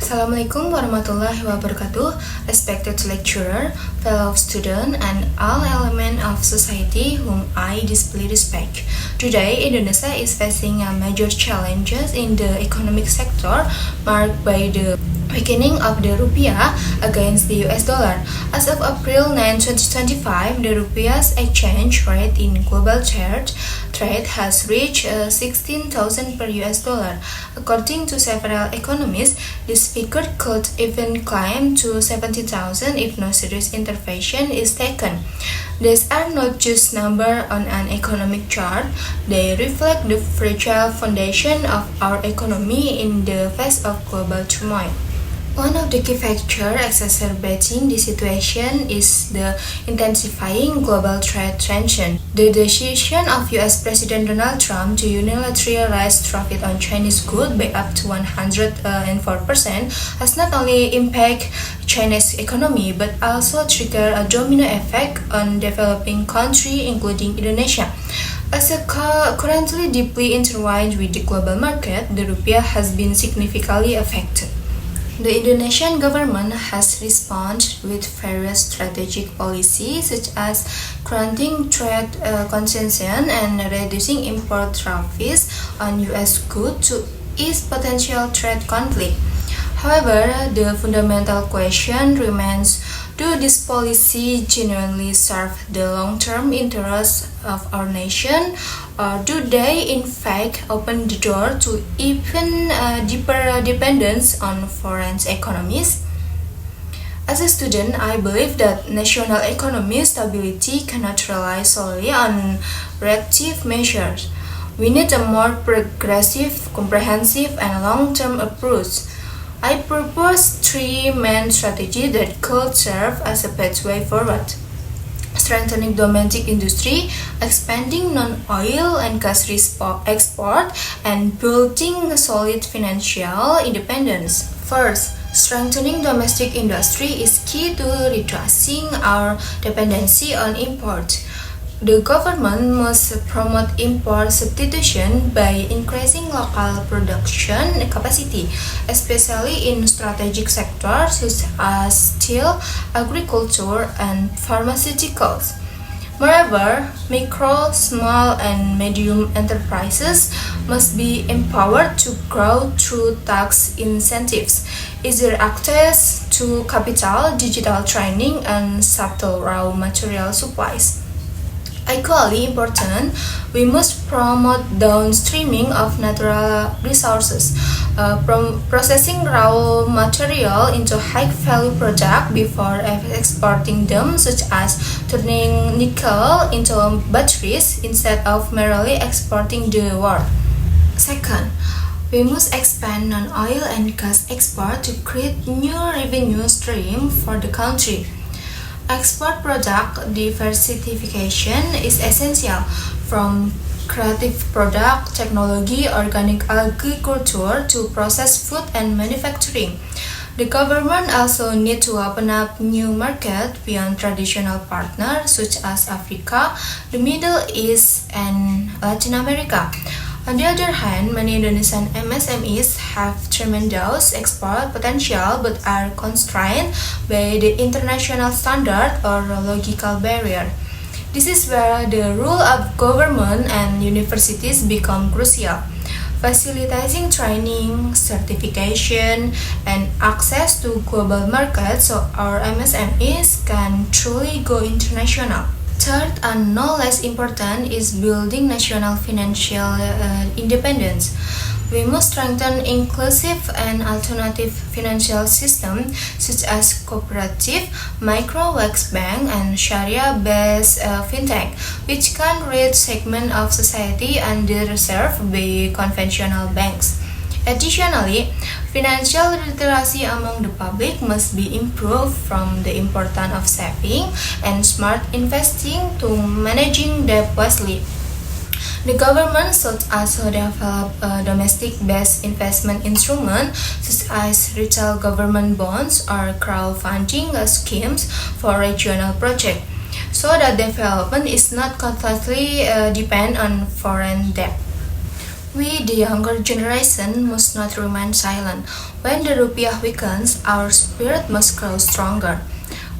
Assalamualaikum warahmatullahi wabarakatuh, respected lecturer, fellow student, and all elements of society whom I deeply respect. Today, Indonesia is facing a major challenges in the economic sector marked by the weakening of the rupiah against the US dollar. As of April 9, 2025, the rupiah's exchange rate in global trade has reached 16,000 per US dollar. According to several economists, this figure could even climb to 70,000 if no serious intervention is taken. These are not just numbers on an economic chart, they reflect the fragile foundation of our economy in the face of global turmoil. One of the key factors exacerbating the situation is the intensifying global trade tension. The decision of US President Donald Trump to unilaterally raise tariffs on Chinese goods by up to 104% has not only impacted China's economy but also triggered a domino effect on developing countries including Indonesia. As a currently deeply intertwined with the global market, the rupiah has been significantly affected. The Indonesian government has responded with various strategic policies such as granting trade concessions and reducing import tariffs on US goods to ease potential trade conflict. However, the fundamental question remains, do this policy genuinely serve the long-term interests of our nation, or do they in fact open the door to even deeper dependence on foreign economies? As a student, I believe that national economic stability cannot rely solely on reactive measures. We need a more progressive, comprehensive, and long-term approach. I propose three main strategies that could serve as a pathway forward: strengthening domestic industry, expanding non-oil and gas export, and building a solid financial independence. First, strengthening domestic industry is key to reducing our dependency on import. The government must promote import substitution by increasing local production capacity, especially in strategic sectors such as steel, agriculture, and pharmaceuticals. Moreover, micro, small, and medium enterprises must be empowered to grow through tax incentives, easier access to capital, digital training, and subtle raw material supplies. Equally important, we must promote downstreaming of natural resources, processing raw material into high-value products before exporting them, such as turning nickel into batteries instead of merely exporting the ore. Second, we must expand non-oil and gas export to create new revenue streams for the country. Export product diversification is essential, from creative product, technology, organic agriculture to processed food and manufacturing. The government also needs to open up new markets beyond traditional partners such as Africa, the Middle East, and Latin America. On the other hand, many Indonesian MSMEs have tremendous export potential but are constrained by the international standard or logical barrier. This is where the role of government and universities become crucial, facilitating training, certification, and access to global markets so our MSMEs can truly go international. Third, and no less important, is building national financial independence. We must strengthen inclusive and alternative financial systems such as cooperative, micro-wax bank, and Sharia-based fintech, which can reach segments of society underserved by conventional banks. Additionally, financial literacy among the public must be improved, from the importance of saving and smart investing to managing debt wisely. The government should also develop domestic-based investment instruments such as retail government bonds or crowdfunding schemes for regional projects, so that development is not completely dependent on foreign debt. We, the younger generation, must not remain silent. When the rupiah weakens, our spirit must grow stronger.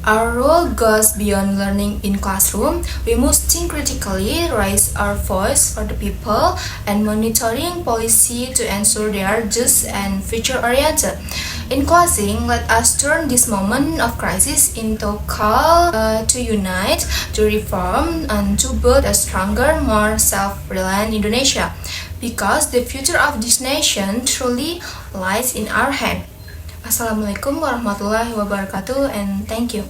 Our role goes beyond learning in classroom. We must think critically, raise our voice for the people, and monitoring policy to ensure they are just and future-oriented. In closing, let us turn this moment of crisis into call to unite, to reform, and to build a stronger, more self-reliant Indonesia. Because the future of this nation truly lies in our hand. Assalamualaikum warahmatullahi wabarakatuh, and thank you.